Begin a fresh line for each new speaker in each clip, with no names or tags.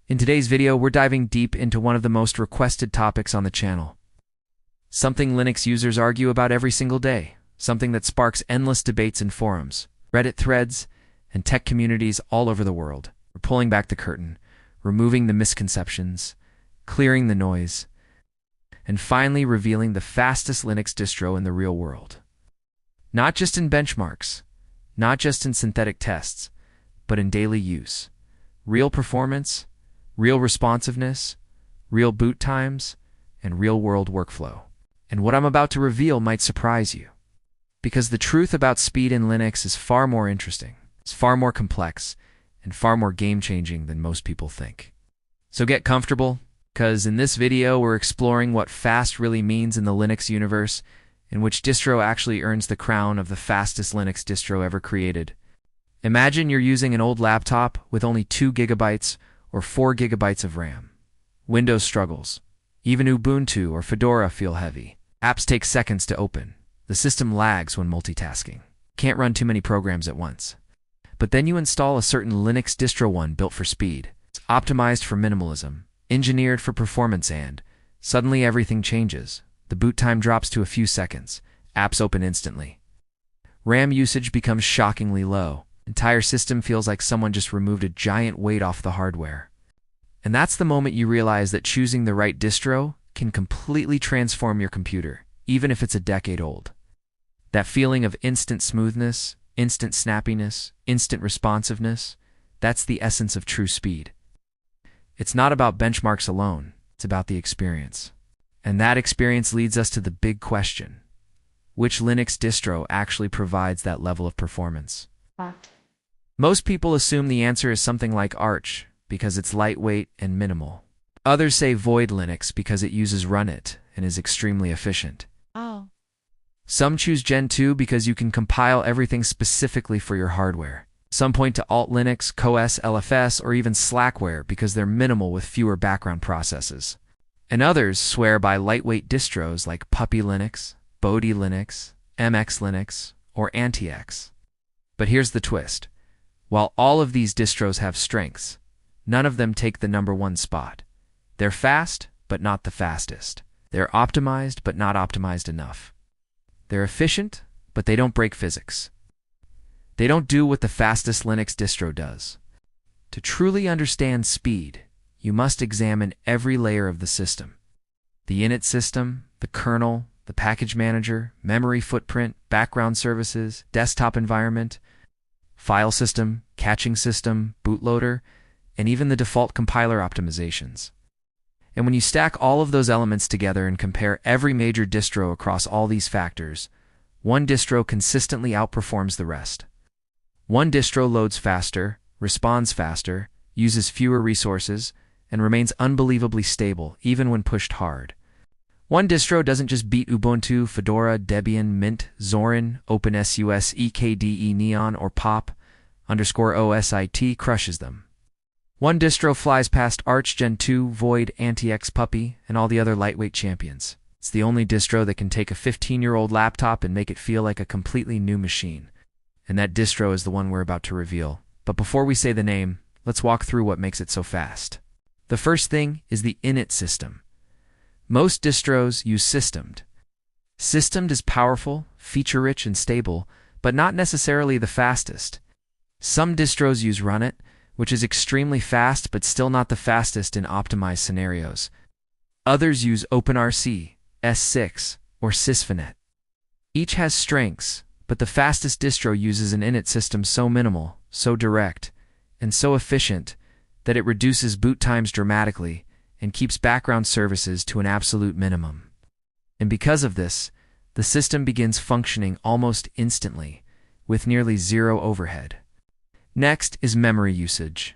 In today's video, we're diving deep into one of the most requested topics on the channel. Something Linux users argue about every single day, something that sparks endless debates in forums, Reddit threads, and tech communities all over the world. We're pulling back the curtain, removing the misconceptions, clearing the noise, and finally revealing the fastest Linux distro in the real world. Not just in benchmarks, not just in synthetic tests, but in daily use. Real performance, real responsiveness, real boot times, and real-world workflow. And what I'm about to reveal might surprise you. Because the truth about speed in Linux is far more interesting, it's far more complex, and far more game-changing than most people think. So get comfortable, because in this video we're exploring what fast really means in the Linux universe, in which distro actually earns the crown of the fastest Linux distro ever created. Imagine you're using an old laptop with only 2 gigabytes or 4 gigabytes of RAM. Windows struggles. Even Ubuntu or Fedora feel heavy. Apps take seconds to open. The system lags when multitasking. Can't run too many programs at once. But then you install a certain Linux distro one built for speed. It's optimized for minimalism, engineered for performance, and suddenly everything changes. The boot time drops to a few seconds. Apps open instantly. RAM usage becomes shockingly low. Entire system feels like someone just removed a giant weight off the hardware. And that's the moment you realize that choosing the right distro can completely transform your computer, even if it's a decade old. That feeling of instant smoothness, instant snappiness, instant responsiveness, that's the essence of true speed. It's not about benchmarks alone, it's about the experience. And that experience leads us to the big question. Which Linux distro actually provides that level of performance? Most people assume the answer is something like Arch, because it's lightweight and minimal. Others say Void Linux because it uses Runit and is extremely efficient. Some choose Gen 2 because you can compile everything specifically for your hardware. Some point to Alt Linux, CoS, LFS, or even Slackware because they're minimal with fewer background processes. And others swear by lightweight distros like Puppy Linux, Bodhi Linux, MX Linux, or Anti-X. But here's the twist. While all of these distros have strengths, none of them take the #1 spot. They're fast, but not the fastest. They're optimized, but not optimized enough. They're efficient, but they don't break physics. They don't do what the fastest Linux distro does. To truly understand speed, you must examine every layer of the system. The init system, the kernel, the package manager, memory footprint, background services, desktop environment, file system, caching system, bootloader, and even the default compiler optimizations. And when you stack all of those elements together and compare every major distro across all these factors, one distro consistently outperforms the rest. One distro loads faster, responds faster, uses fewer resources, and remains unbelievably stable even when pushed hard. One distro doesn't just beat Ubuntu, Fedora, Debian, Mint, Zorin, OpenSUS, EKDE Neon, or Pop_OS IT crushes them. One distro flies past Arch, Gen 2, Void, Anti-X, Puppy, and all the other lightweight champions. It's the only distro that can take a 15-year-old laptop and make it feel like a completely new machine. And that distro is the one we're about to reveal. But before we say the name, let's walk through what makes it so fast. The first thing is the init system. Most distros use systemed. Systemed is powerful, feature-rich, and stable, but not necessarily the fastest. Some distros use Runit, which is extremely fast but still not the fastest in optimized scenarios. Others use OpenRC, S6, or Sysfinet. Each has strengths, but the fastest distro uses an init system so minimal, so direct, and so efficient that it reduces boot times dramatically and keeps background services to an absolute minimum. And because of this, the system begins functioning almost instantly, with nearly zero overhead. Next is memory usage.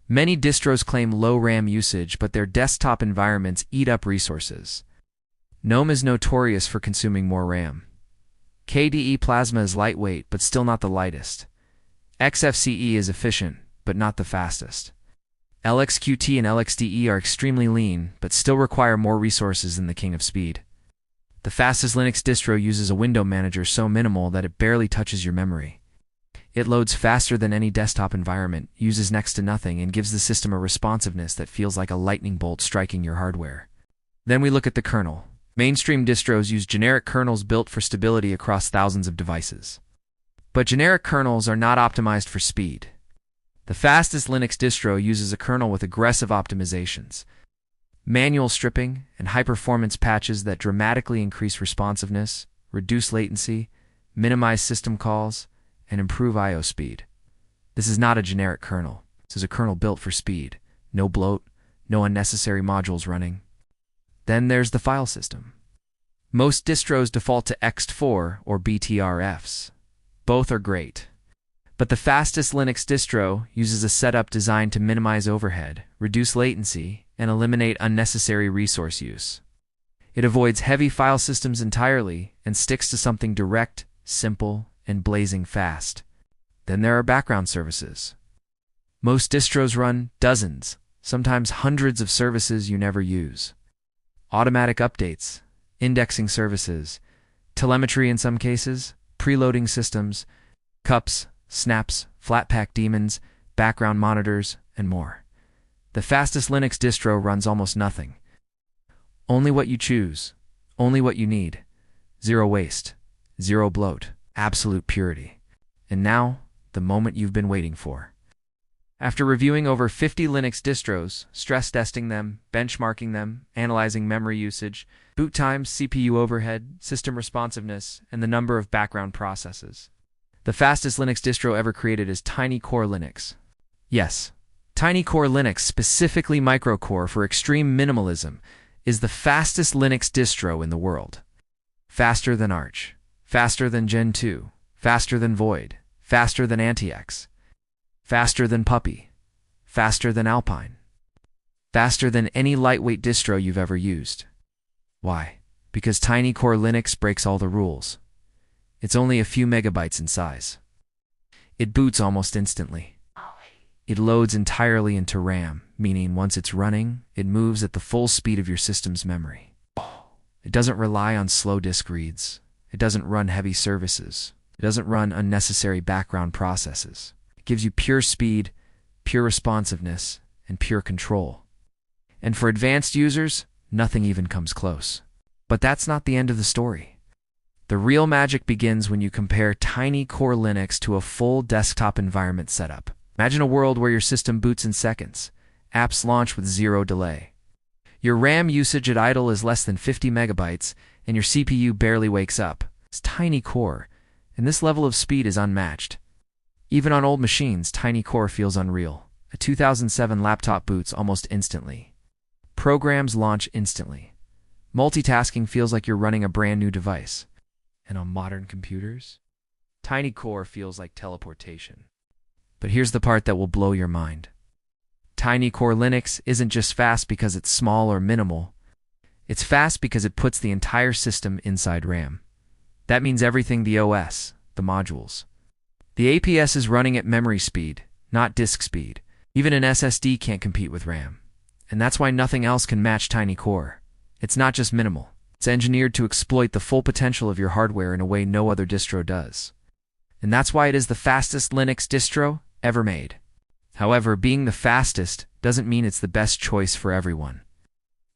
Many distros claim low RAM usage, but their desktop environments eat up resources. GNOME is notorious for consuming more RAM. KDE Plasma is lightweight, but still not the lightest. XFCE is efficient, but not the fastest. LXQT and LXDE are extremely lean, but still require more resources than the king of speed. The fastest Linux distro uses a window manager so minimal that it barely touches your memory. It loads faster than any desktop environment, uses next to nothing, and gives the system a responsiveness that feels like a lightning bolt striking your hardware. Then we look at the kernel. Mainstream distros use generic kernels built for stability across thousands of devices. But generic kernels are not optimized for speed. The fastest Linux distro uses a kernel with aggressive optimizations, manual stripping, and high-performance patches that dramatically increase responsiveness, reduce latency, minimize system calls, and improve I/O speed. This is not a generic kernel. This is a kernel built for speed. No bloat, no unnecessary modules running. Then there's the file system. Most distros default to ext4 or BTRFs. Both are great. But the fastest Linux distro uses a setup designed to minimize overhead, reduce latency, and eliminate unnecessary resource use. It avoids heavy file systems entirely and sticks to something direct, simple, and blazing fast. Then there are background services. Most distros run dozens, sometimes hundreds of services you never use. Automatic updates, indexing services, telemetry in some cases, preloading systems, cups, snaps, flatpak daemons, background monitors, and more. The fastest Linux distro runs almost nothing. Only what you choose, only what you need. Zero waste, zero bloat, absolute purity. And now, the moment you've been waiting for. After reviewing over 50 Linux distros, stress testing them, benchmarking them, analyzing memory usage, boot times, CPU overhead, system responsiveness, and the number of background processes, the fastest Linux distro ever created is Tiny Core Linux. Yes, Tiny Core Linux, specifically micro-core for extreme minimalism, is the fastest Linux distro in the world. Faster than Arch, faster than Gen 2, faster than Void, faster than AntiX, faster than Puppy, faster than Alpine, faster than any lightweight distro you've ever used. Why? Because Tiny Core Linux breaks all the rules. It's only a few megabytes in size. It boots almost instantly. It loads entirely into RAM, meaning once it's running, it moves at the full speed of your system's memory. It doesn't rely on slow disk reads. It doesn't run heavy services. It doesn't run unnecessary background processes. It gives you pure speed, pure responsiveness, and pure control. And for advanced users, nothing even comes close. But that's not the end of the story. The real magic begins when you compare Tiny Core Linux to a full desktop environment setup. Imagine a world where your system boots in seconds, apps launch with zero delay. Your RAM usage at idle is less than 50 megabytes, and your CPU barely wakes up. It's Tiny Core, and this level of speed is unmatched. Even on old machines, Tiny Core feels unreal. A 2007 laptop boots almost instantly. Programs launch instantly. Multitasking feels like you're running a brand new device. And on modern computers, Tiny Core feels like teleportation. But here's the part that will blow your mind. Tiny Core Linux isn't just fast because it's small or minimal. It's fast because it puts the entire system inside RAM. That means everything: the OS, the modules. The APS is running at memory speed, not disk speed. Even an SSD can't compete with RAM. And that's why nothing else can match Tiny Core. It's not just minimal. It's engineered to exploit the full potential of your hardware in a way no other distro does. And that's why it is the fastest Linux distro ever made. However, being the fastest doesn't mean it's the best choice for everyone.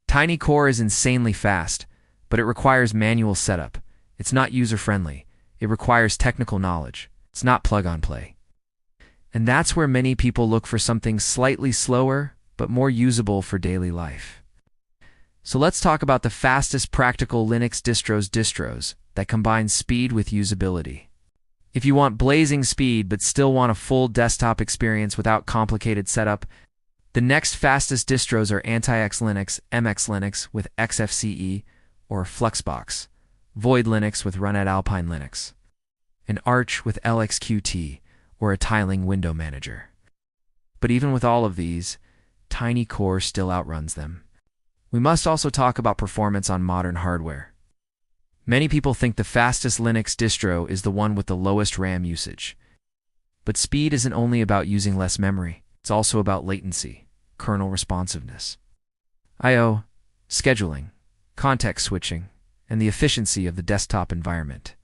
Tiny Core is insanely fast, but it requires manual setup. It's not user-friendly. It requires technical knowledge. It's not plug-and-play. And that's where many people look for something slightly slower, but more usable for daily life. So let's talk about the fastest practical Linux distros that combine speed with usability. If you want blazing speed but still want a full desktop experience without complicated setup, the next fastest distros are AntiX Linux, MX Linux with XFCE or Fluxbox, Void Linux with Run at Alpine Linux, and Arch with LXQT or a tiling window manager. But even with all of these, Tiny Core still outruns them. We must also talk about performance on modern hardware. Many people think the fastest Linux distro is the one with the lowest RAM usage. But speed isn't only about using less memory, it's also about latency, kernel responsiveness, I/O, scheduling, context switching, and the efficiency of the desktop environment.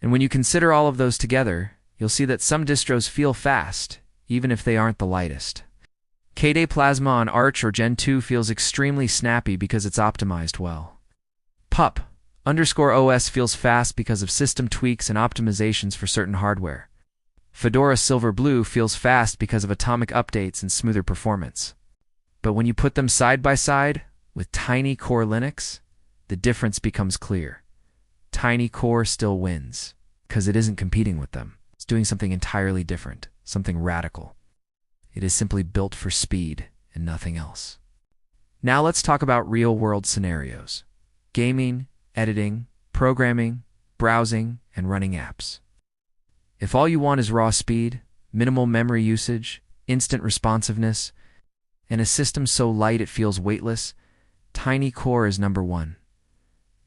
And when you consider all of those together, you'll see that some distros feel fast, even if they aren't the lightest. KDE Plasma on Arch or Gen 2 feels extremely snappy because it's optimized well. Pup_OS feels fast because of system tweaks and optimizations for certain hardware. Fedora Silver Blue feels fast because of atomic updates and smoother performance. But when you put them side by side with Tiny Core Linux, the difference becomes clear. Tiny Core still wins, because it isn't competing with them. It's doing something entirely different, something radical. It is simply built for speed and nothing else. Now let's talk about real-world scenarios. Gaming, editing, programming, browsing, and running apps. If all you want is raw speed, minimal memory usage, instant responsiveness, and a system so light it feels weightless, Tiny Core is number one.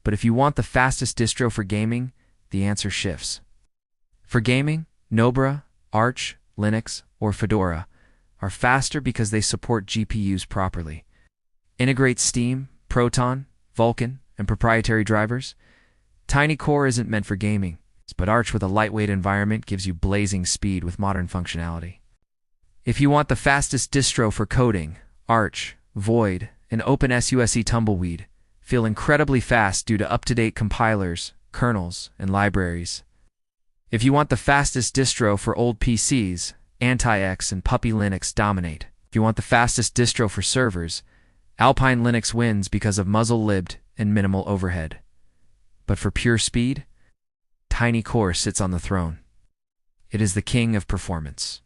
But if you want the fastest distro for gaming, the answer shifts. For gaming, Nobra, Arch, Linux, or Fedora are faster because they support GPUs properly. Integrate Steam, Proton, Vulkan, and proprietary drivers. Tiny Core isn't meant for gaming, but Arch with a lightweight environment gives you blazing speed with modern functionality. If you want the fastest distro for coding, Arch, Void, and OpenSUSE Tumbleweed feel incredibly fast due to up-to-date compilers, kernels, and libraries. If you want the fastest distro for old PCs, Anti-X and Puppy Linux dominate. If you want the fastest distro for servers, Alpine Linux wins because of muzzle-libbed and minimal overhead. But for pure speed, Tiny Core sits on the throne. It is the king of performance.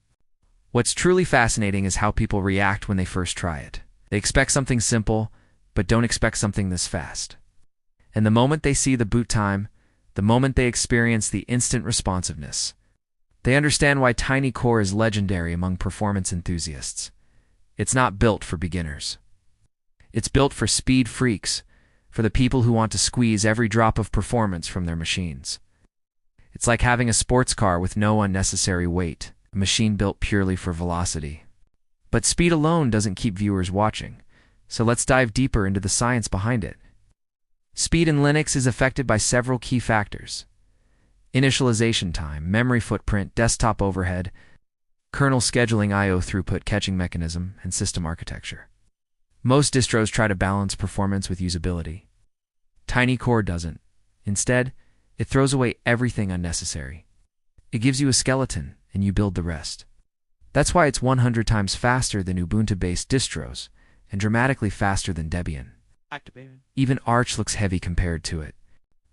What's truly fascinating is how people react when they first try it. They expect something simple, but don't expect something this fast. And the moment they see the boot time, the moment they experience the instant responsiveness, they understand why Tiny Core is legendary among performance enthusiasts. It's not built for beginners. It's built for speed freaks, for the people who want to squeeze every drop of performance from their machines. It's like having a sports car with no unnecessary weight, a machine built purely for velocity. But speed alone doesn't keep viewers watching, so let's dive deeper into the science behind it. Speed in Linux is affected by several key factors: initialization time, memory footprint, desktop overhead, kernel scheduling, I/O throughput, catching mechanism, and system architecture. Most distros try to balance performance with usability. Tiny Core doesn't. Instead, it throws away everything unnecessary. It gives you a skeleton, and you build the rest. That's why it's 100 times faster than Ubuntu-based distros, and dramatically faster than Debian.
Activated.
Even Arch looks heavy compared to it.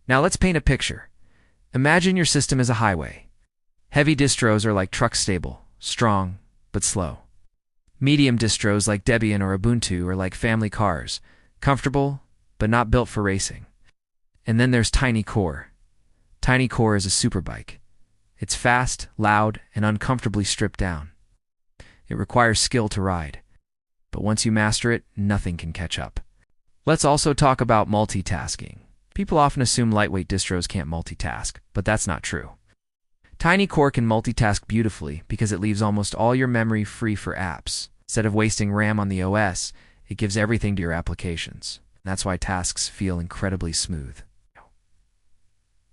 Now let's paint a picture. Imagine your system is a highway. Heavy distros are like truck stable, strong, but slow. Medium distros like Debian or Ubuntu are like family cars, comfortable, but not built for racing. And then there's Tiny Core. Tiny Core is a superbike. It's fast, loud, and uncomfortably stripped down. It requires skill to ride. But once you master it, nothing can catch up. Let's also talk about multitasking. People often assume lightweight distros can't multitask, but that's not true. Tiny Core can multitask beautifully because it leaves almost all your memory free for apps. Instead of wasting RAM on the OS, it gives everything to your applications. That's why tasks feel incredibly smooth.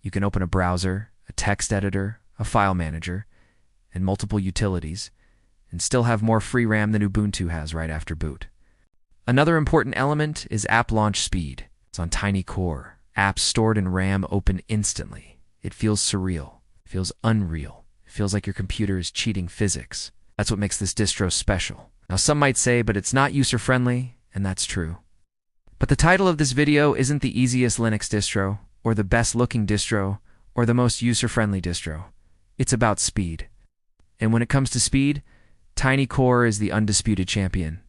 You can open a browser, a text editor, a file manager, and multiple utilities, and still have more free RAM than Ubuntu has right after boot. Another important element is app launch speed. It's on Tiny Core. Apps stored in RAM open instantly. It feels surreal. It feels unreal. It feels like your computer is cheating physics. That's what makes this distro special. Now some might say, but it's not user-friendly, and that's true. But the title of this video isn't the easiest Linux distro, or the best-looking distro, or the most user-friendly distro. It's about speed. And when it comes to speed, Tiny Core is the undisputed champion.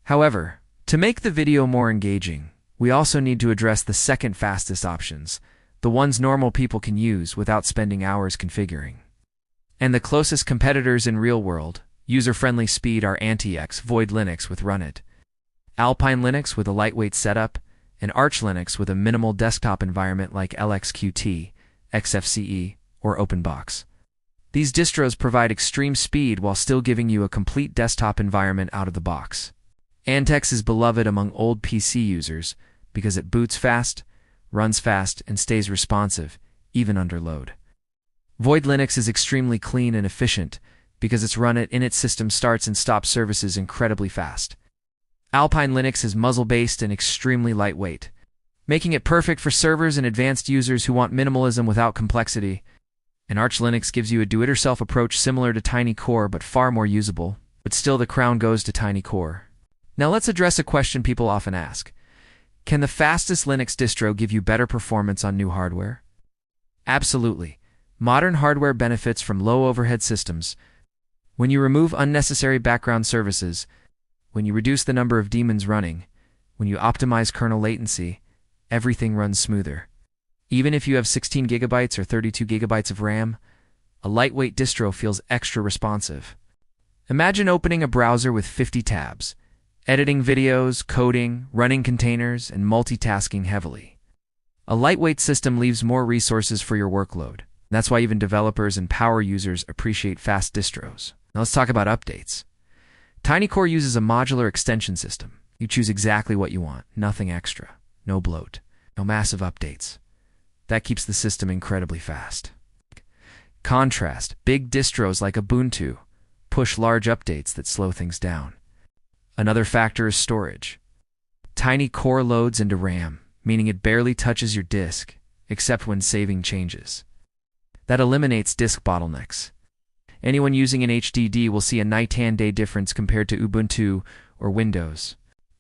However, to make the video more engaging, we also need to address the second fastest options, the ones normal people can use without spending hours configuring. And the closest competitors in real-world, user-friendly speed are Anti-X Void Linux with Runit, Alpine Linux with a lightweight setup, and Arch Linux with a minimal desktop environment like LXQT, XFCE, or OpenBox. These distros provide extreme speed while still giving you a complete desktop environment out of the box. Anti-X is beloved among old PC users because it boots fast, runs fast, and stays responsive, even under load. Void Linux is extremely clean and efficient because its init system starts and stops services incredibly fast. Alpine Linux is muzzle-based and extremely lightweight, making it perfect for servers and advanced users who want minimalism without complexity. And Arch Linux gives you a do-it-yourself approach similar to Tiny Core but far more usable. But still, the crown goes to Tiny Core. Now let's address a question people often ask. Can the fastest Linux distro give you better performance on new hardware? Absolutely. Modern hardware benefits from low overhead systems. When you remove unnecessary background services, when you reduce the number of daemons running, when you optimize kernel latency, everything runs smoother. Even if you have 16 gigabytes or 32 gigabytes of RAM, a lightweight distro feels extra responsive. Imagine opening a browser with 50 tabs, editing videos, coding, running containers, and multitasking heavily. A lightweight system leaves more resources for your workload. That's why even developers and power users appreciate fast distros. Now let's talk about updates. Tiny Core uses a modular extension system. You choose exactly what you want, nothing extra, no bloat, no massive updates. That keeps the system incredibly fast. Contrast, big distros like Ubuntu push large updates that slow things down. Another factor is storage. Tiny Core loads into RAM, meaning it barely touches your disk, except when saving changes. That eliminates disk bottlenecks. Anyone using an HDD will see a night and day difference compared to Ubuntu or Windows.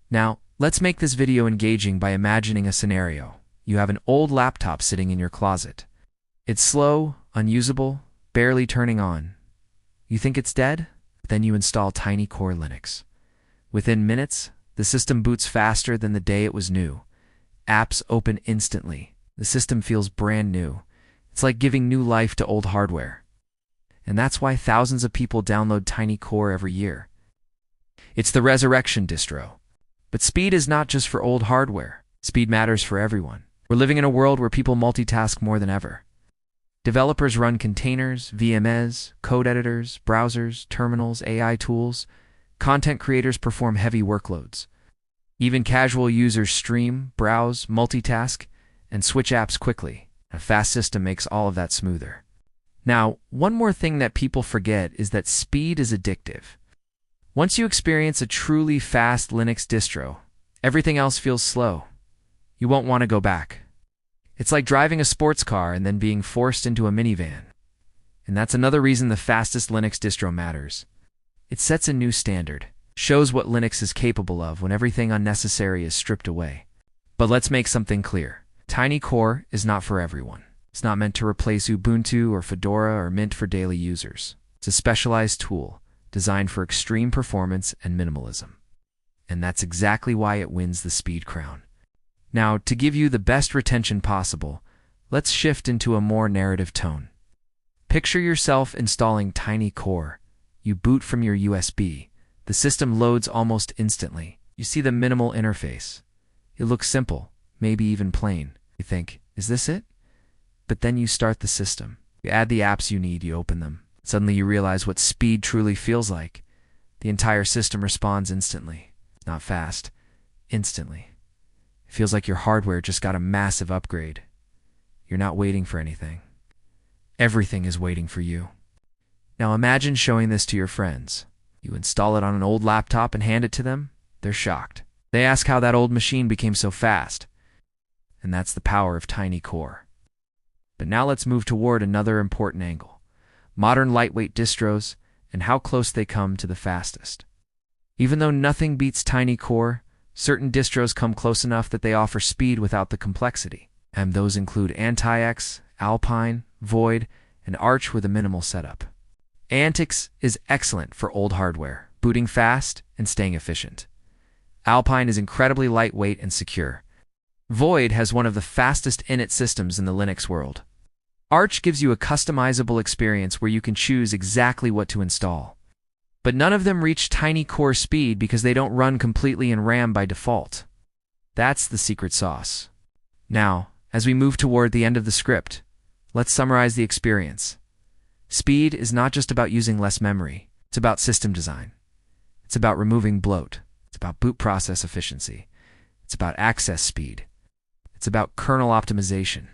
Now, let's make this video engaging by imagining a scenario. You have an old laptop sitting in your closet. It's slow, unusable, barely turning on. You think it's dead? Then you install Tiny Core Linux. Within minutes, the system boots faster than the day it was new. Apps open instantly. The system feels brand new. It's like giving new life to old hardware. And that's why thousands of people download Tiny Core every year. It's the resurrection distro. But speed is not just for old hardware. Speed matters for everyone. We're living in a world where people multitask more than ever. Developers run containers, VMs, code editors, browsers, terminals, AI tools. Content creators perform heavy workloads. Even casual users stream, browse, multitask, and switch apps quickly. A fast system makes all of that smoother. Now, one more thing that people forget is that speed is addictive. Once you experience a truly fast Linux distro, everything else feels slow. You won't want to go back. It's like driving a sports car and then being forced into a minivan. And that's another reason the fastest Linux distro matters. It sets a new standard, shows what Linux is capable of when everything unnecessary is stripped away. But let's make something clear. Tiny Core is not for everyone. It's not meant to replace Ubuntu or Fedora or Mint for daily users. It's a specialized tool designed for extreme performance and minimalism. And that's exactly why it wins the speed crown. Now, to give you the best retention possible, let's shift into a more narrative tone. Picture yourself installing Tiny Core. You boot from your USB. The system loads almost instantly. You see the minimal interface. It looks simple, maybe even plain. You think, is this it? But then you start the system. You add the apps you need, you open them. Suddenly you realize what speed truly feels like. The entire system responds instantly. Not fast, instantly. It feels like your hardware just got a massive upgrade. You're not waiting for anything. Everything is waiting for you. Now imagine showing this to your friends. You install it on an old laptop and hand it to them. They're shocked. They ask how that old machine became so fast. And that's the power of Tiny Core. But now let's move toward another important angle. Modern lightweight distros and how close they come to the fastest. Even though nothing beats Tiny Core, certain distros come close enough that they offer speed without the complexity. And those include Anti-X, Alpine, Void, and Arch with a minimal setup. Antix is excellent for old hardware, booting fast and staying efficient. Alpine is incredibly lightweight and secure. Void has one of the fastest init systems in the Linux world. Arch gives you a customizable experience where you can choose exactly what to install. But none of them reach Tiny Core speed because they don't run completely in RAM by default. That's the secret sauce. Now, as we move toward the end of the script, let's summarize the experience. Speed is not just about using less memory. It's about system design. It's about removing bloat. It's about boot process efficiency. It's about access speed. It's about kernel optimization.